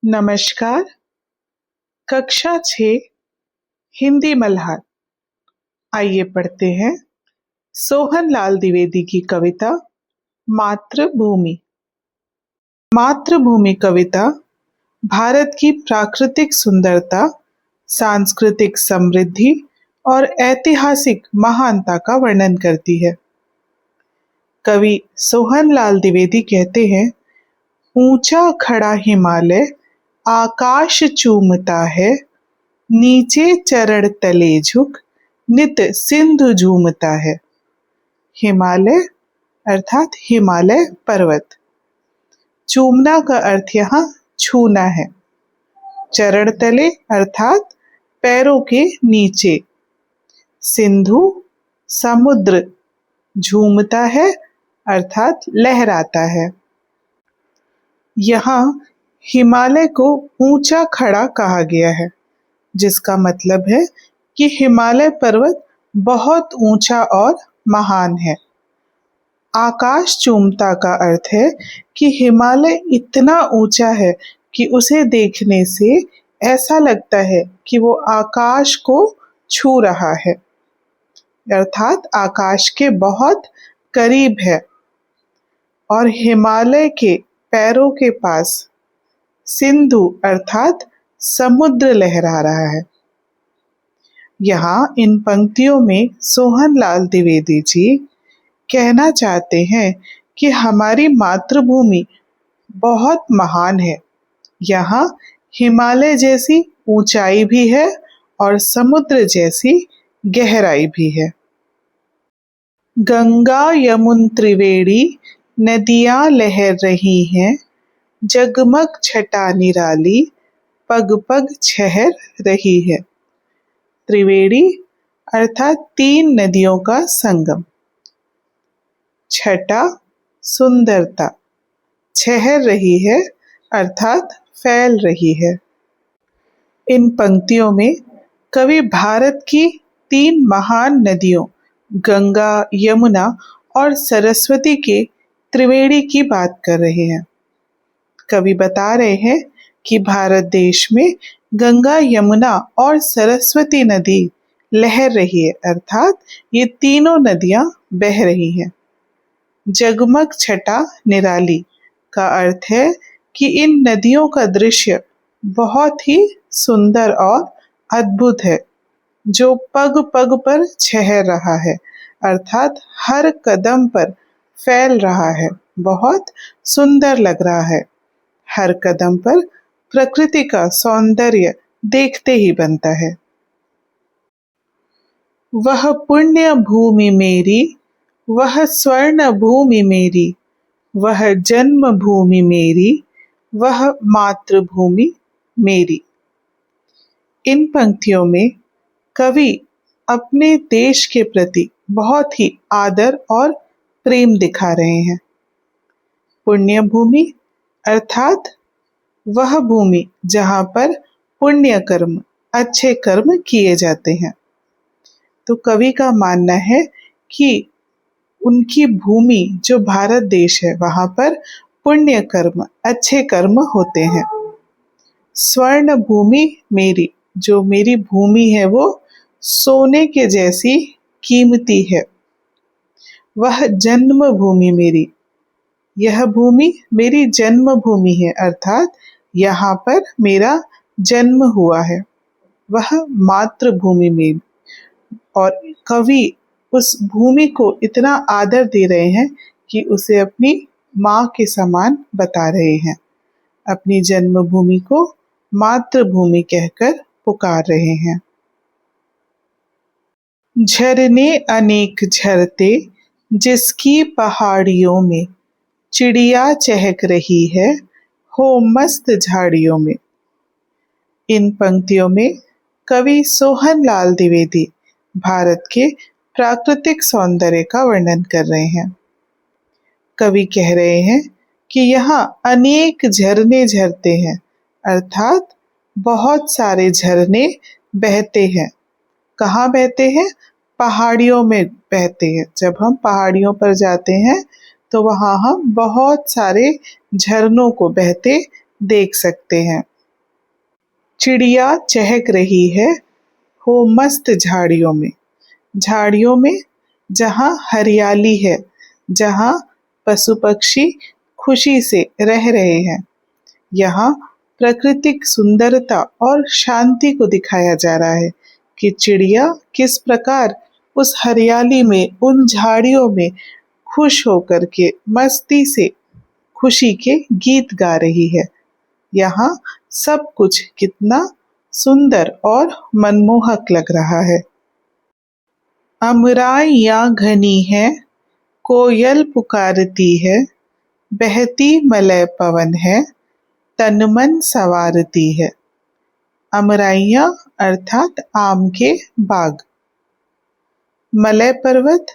नमस्कार। कक्षा 6 हिंदी मल्हार। आइए पढ़ते हैं सोहनलाल द्विवेदी की कविता मातृभूमि। मातृभूमि कविता भारत की प्राकृतिक सुंदरता, सांस्कृतिक समृद्धि और ऐतिहासिक महानता का वर्णन करती है। कवि सोहनलाल द्विवेदी कहते हैं, ऊंचा खड़ा हिमालय आकाश चूमता है, नीचे चरण तले झुक नित सिंधु झूमता है। हिमालय अर्थात हिमालय पर्वत। चूमना का अर्थ यहाँ छूना है। चरण तले अर्थात पैरों के नीचे। सिंधु समुद्र। झूमता है अर्थात लहराता है। यहाँ हिमालय को ऊंचा खड़ा कहा गया है, जिसका मतलब है कि हिमालय पर्वत बहुत ऊंचा और महान है। आकाश चूमता का अर्थ है कि हिमालय इतना ऊंचा है कि उसे देखने से ऐसा लगता है कि वो आकाश को छू रहा है, अर्थात आकाश के बहुत करीब है। और हिमालय के पैरों के पास सिंधु अर्थात समुद्र लहरा रहा है। यहाँ इन पंक्तियों में सोहनलाल द्विवेदी जी कहना चाहते हैं कि हमारी मातृभूमि बहुत महान है। यहाँ हिमालय जैसी ऊंचाई भी है और समुद्र जैसी गहराई भी है। गंगा यमुन त्रिवेणी नदियां लहर रही हैं, जगमग छटा निराली पग पग छहर रही है। त्रिवेणी अर्थात 3 नदियों का संगम। छटा सुंदरता। छहर रही है अर्थात फैल रही है। इन पंक्तियों में कवि भारत की 3 महान नदियों गंगा, यमुना और सरस्वती के त्रिवेणी की बात कर रहे हैं। कवि बता रहे हैं कि भारत देश में गंगा, यमुना और सरस्वती नदी लहर रही है, अर्थात ये तीनों नदियां बह रही हैं। जगमग छटा निराली का अर्थ है कि इन नदियों का दृश्य बहुत ही सुंदर और अद्भुत है, जो पग पग पर छहर रहा है, अर्थात हर कदम पर फैल रहा है, बहुत सुंदर लग रहा है। हर कदम पर प्रकृति का सौंदर्य देखते ही बनता है। वह पुण्य भूमि मेरी, वह स्वर्ण भूमि मेरी, वह जन्म भूमि मेरी, वह मातृभूमि मेरी। इन पंक्तियों में कवि अपने देश के प्रति बहुत ही आदर और प्रेम दिखा रहे हैं। पुण्य भूमि अर्थात वह भूमि जहाँ पर पुण्य कर्म, अच्छे कर्म किए जाते हैं। तो कवि का मानना है कि उनकी भूमि जो भारत देश है, वहाँ पर पुण्य कर्म, अच्छे कर्म होते हैं। स्वर्ण भूमि मेरी, जो मेरी भूमि है वो सोने के जैसी कीमती है। वह जन्म भूमि मेरी, यह भूमि मेरी जन्म भूमि है, अर्थात यहाँ पर मेरा जन्म हुआ है। वह मातृभूमि मेरी। और कवि उस भूमि को इतना आदर दे रहे हैं कि उसे अपनी माँ के समान बता रहे हैं। अपनी जन्मभूमि को मातृभूमि कहकर पुकार रहे हैं। झरने अनेक झरते जिसकी पहाड़ियों में, चिड़िया चहक रही है हो मस्त झाड़ियों में। इन पंक्तियों में कवि सोहनलाल द्विवेदी भारत के प्राकृतिक सौंदर्य का वर्णन कर रहे हैं। कवि कह रहे हैं कि यहाँ अनेक झरने झरते हैं, अर्थात बहुत सारे झरने बहते हैं। कहाँ बहते हैं? पहाड़ियों में बहते हैं। जब हम पहाड़ियों पर जाते हैं तो वहाँ हम बहुत सारे झरनों को बहते देख सकते हैं। चिड़िया चहक रही है हो मस्त झाड़ियों में। झाड़ियों में जहाँ हरियाली है, जहाँ पशु पक्षी खुशी से रह रहे हैं, यहाँ प्राकृतिक सुंदरता और शांति को दिखाया जा रहा है कि चिड़िया किस प्रकार उस हरियाली में, उन झाड़ियों में खुश होकर के मस्ती से खुशी के गीत गा रही है। यहाँ सब कुछ कितना सुंदर और मनमोहक लग रहा है। अमराइयाँ घनी है, कोयल पुकारती है, बहती मलय पवन है, तन मन संवारती है। अमराइयाँ अर्थात आम के बाग। मलय पर्वत,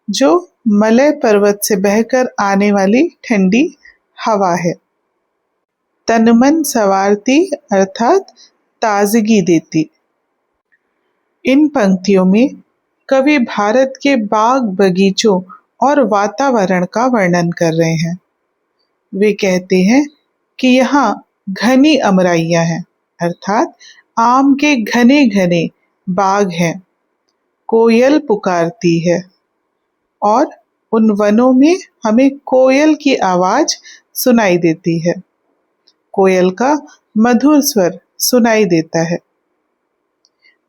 जो मलय पर्वत से बहकर आने वाली ठंडी हवा है। तन मन संवारती अर्थात ताजगी देती। इन पंक्तियों में कवि भारत के बाग बगीचों और वातावरण का वर्णन कर रहे हैं। वे कहते हैं कि यहाँ घनी अमराइयाँ हैं, अर्थात आम के घने घने बाग हैं। कोयल पुकारती है और उन वनों में हमें कोयल की आवाज सुनाई देती है। कोयल का मधुर स्वर सुनाई देता है।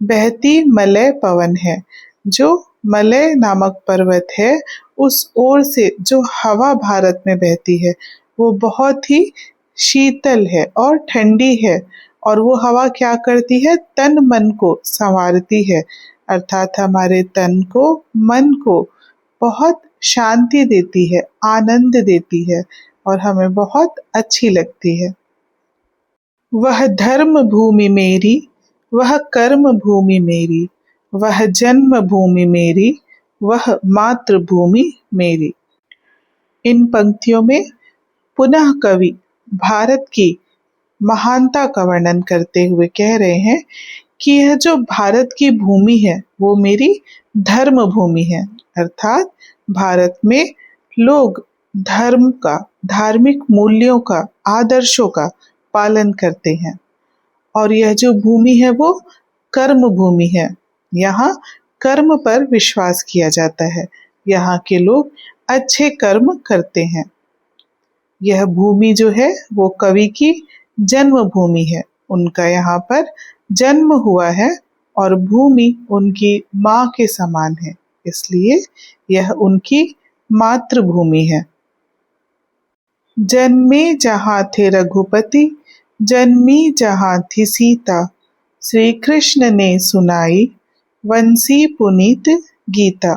बहती मलय पवन है, जो मलय नामक पर्वत है, उस ओर से जो हवा भारत में बहती है वो बहुत ही शीतल है और ठंडी है। और वो हवा क्या करती है, तन मन को संवारती है, अर्थात हमारे तन को, मन को बहुत शांति देती है, आनंद देती है और हमें बहुत अच्छी लगती है। वह धर्म भूमि मेरी, वह कर्म भूमि मेरी, वह जन्म भूमि मेरी, वह मातृभूमि मेरी। इन पंक्तियों में पुनः कवि भारत की महानता का वर्णन करते हुए कह रहे हैं कि यह जो भारत की भूमि है वो मेरी धर्म भूमि है, अर्थात भारत में लोग धर्म का, धार्मिक मूल्यों का, आदर्शों का पालन करते हैं। और यह जो भूमि है वो कर्म भूमि है। यहाँ कर्म पर विश्वास किया जाता है। यहाँ के लोग अच्छे कर्म करते हैं। यह भूमि जो है वो कवि की जन्म भूमि है। उनका यहाँ पर जन्म हुआ है और भूमि उनकी माँ के समान है, इसलिए यह उनकी मातृभूमि है। जन्मे जहाँ थे रघुपति, जन्मी जहाँ थी सीता, श्री कृष्ण ने सुनाई वंशी पुनीत गीता।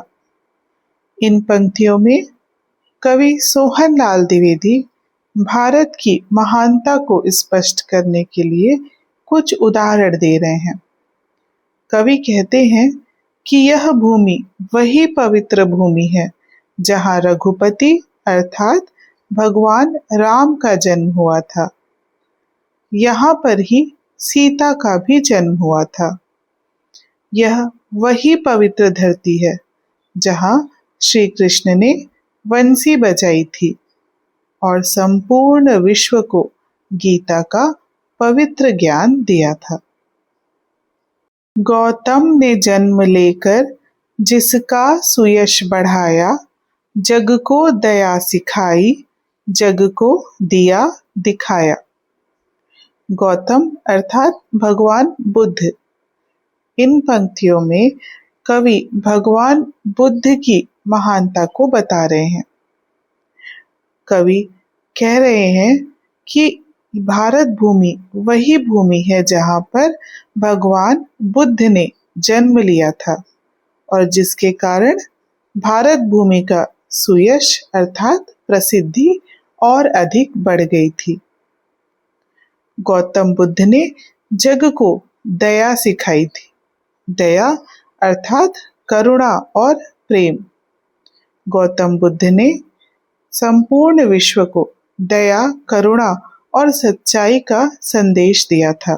इन पंक्तियों में कवि सोहन लाल द्विवेदी भारत की महानता को स्पष्ट करने के लिए कुछ उदाहरण दे रहे हैं। कवि कहते हैं कि यह भूमि वही पवित्र भूमि है जहाँ रघुपति अर्थात भगवान राम का जन्म हुआ था। यहाँ पर ही सीता का भी जन्म हुआ था। यह वही पवित्र धरती है जहाँ श्री कृष्ण ने बंसी बजाई थी और संपूर्ण विश्व को गीता का पवित्र ज्ञान दिया था। गौतम ने जन्म लेकर जिसका सुयश बढ़ाया, जग को दया सिखाई, जग को दिया दिखाया। गौतम अर्थात भगवान बुद्ध। इन पंक्तियों में कवि भगवान बुद्ध की महानता को बता रहे हैं। कवि कह रहे हैं कि भारत भूमि वही भूमि है जहाँ पर भगवान बुद्ध ने जन्म लिया था और जिसके कारण भारत भूमि का सुयश अर्थात प्रसिद्धि और अधिक बढ़ गई थी। गौतम बुद्ध ने जग को दया सिखाई थी। दया अर्थात करुणा और प्रेम। गौतम बुद्ध ने संपूर्ण विश्व को दया, करुणा और सच्चाई का संदेश दिया था।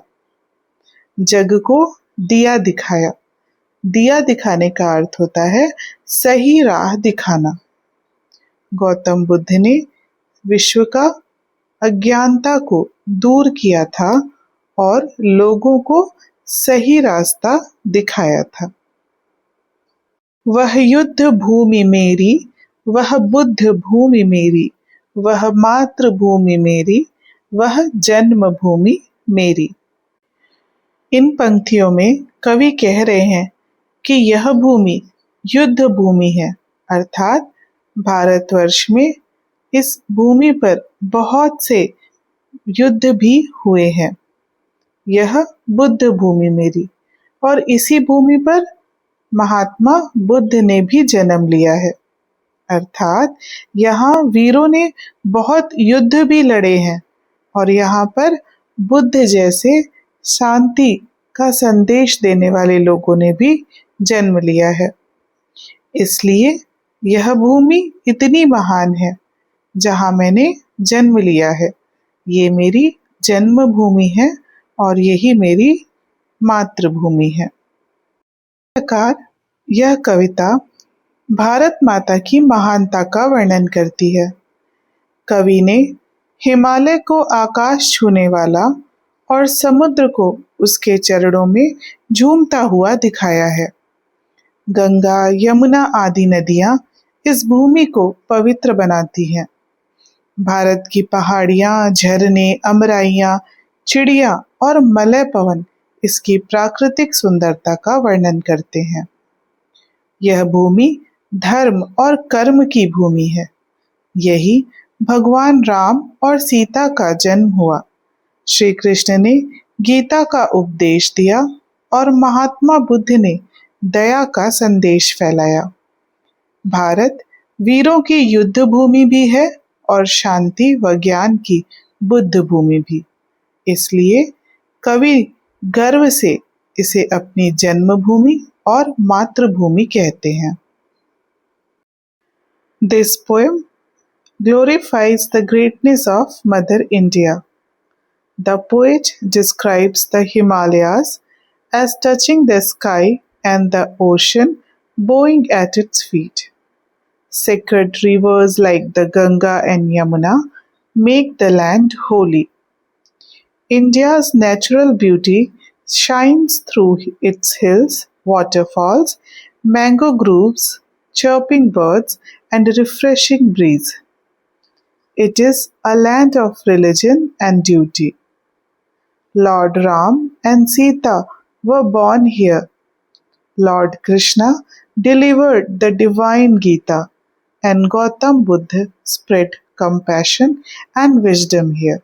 जग को दिया दिखाया। दिया दिखाने का अर्थ होता है सही राह दिखाना। गौतम बुद्ध ने विश्व का अज्ञानता को दूर किया था और लोगों को सही रास्ता दिखाया था। वह युद्ध भूमि मेरी, वह बुद्ध भूमि मेरी, वह मातृभूमि मेरी, वह जन्मभूमि मेरी। इन पंक्तियों में कवि कह रहे हैं कि यह भूमि युद्ध भूमि है, अर्थात भारतवर्ष में इस भूमि पर बहुत से युद्ध भी हुए हैं। यह बुद्ध भूमि मेरी, और इसी भूमि पर महात्मा बुद्ध ने भी जन्म लिया है, अर्थात यहाँ वीरों ने बहुत युद्ध भी लड़े हैं और यहाँ पर बुद्ध जैसे शांति का संदेश देने वाले लोगों ने भी जन्म लिया है। इसलिए यह भूमि इतनी महान है जहाँ मैंने जन्म लिया है। ये मेरी जन्मभूमि है और यही मेरी मातृभूमि है। इस प्रकार यह कविता भारत माता की महानता का वर्णन करती है। कवि ने हिमालय को आकाश छूने वाला और समुद्र को उसके चरणों में झूमता हुआ दिखाया है। गंगा, यमुना आदि नदियां इस भूमि को पवित्र बनाती हैं। भारत की पहाड़ियां, झरने, अमराइयां, चिड़िया और मलय पवन इसकी प्राकृतिक सुंदरता का वर्णन करते हैं। यह भूमि धर्म और कर्म की भूमि है। यही भगवान राम और सीता का जन्म हुआ। श्री कृष्ण ने गीता का उपदेश दिया और महात्मा बुद्ध ने दया का संदेश फैलाया। भारत वीरों की युद्ध भूमि भी है और शांति व ज्ञान की बुद्ध भूमि भी। इसलिए कवि गर्व से इसे अपनी जन्मभूमि और मातृभूमि कहते हैं। This poem glorifies the greatness of Mother India. The poet describes the Himalayas as touching the sky and the ocean bowing at its feet. Sacred rivers like the Ganga and Yamuna make the land holy. India's natural beauty shines through its hills, waterfalls, mango groves, chirping birds, and refreshing breeze. It is a land of religion and duty. Lord Ram and Sita were born here. Lord Krishna delivered the divine Gita, and Gautam Buddha spread compassion and wisdom here.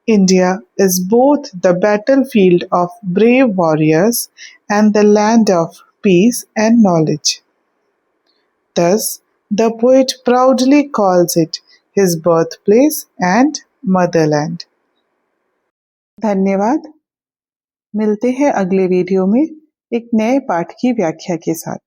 India is both the battlefield of brave warriors and the land of peace and knowledge. Thus, the poet proudly calls it his birthplace and motherland. धन्यवाद। मिलते हैं अगले video में एक नए पाठ की व्याख्या के साथ।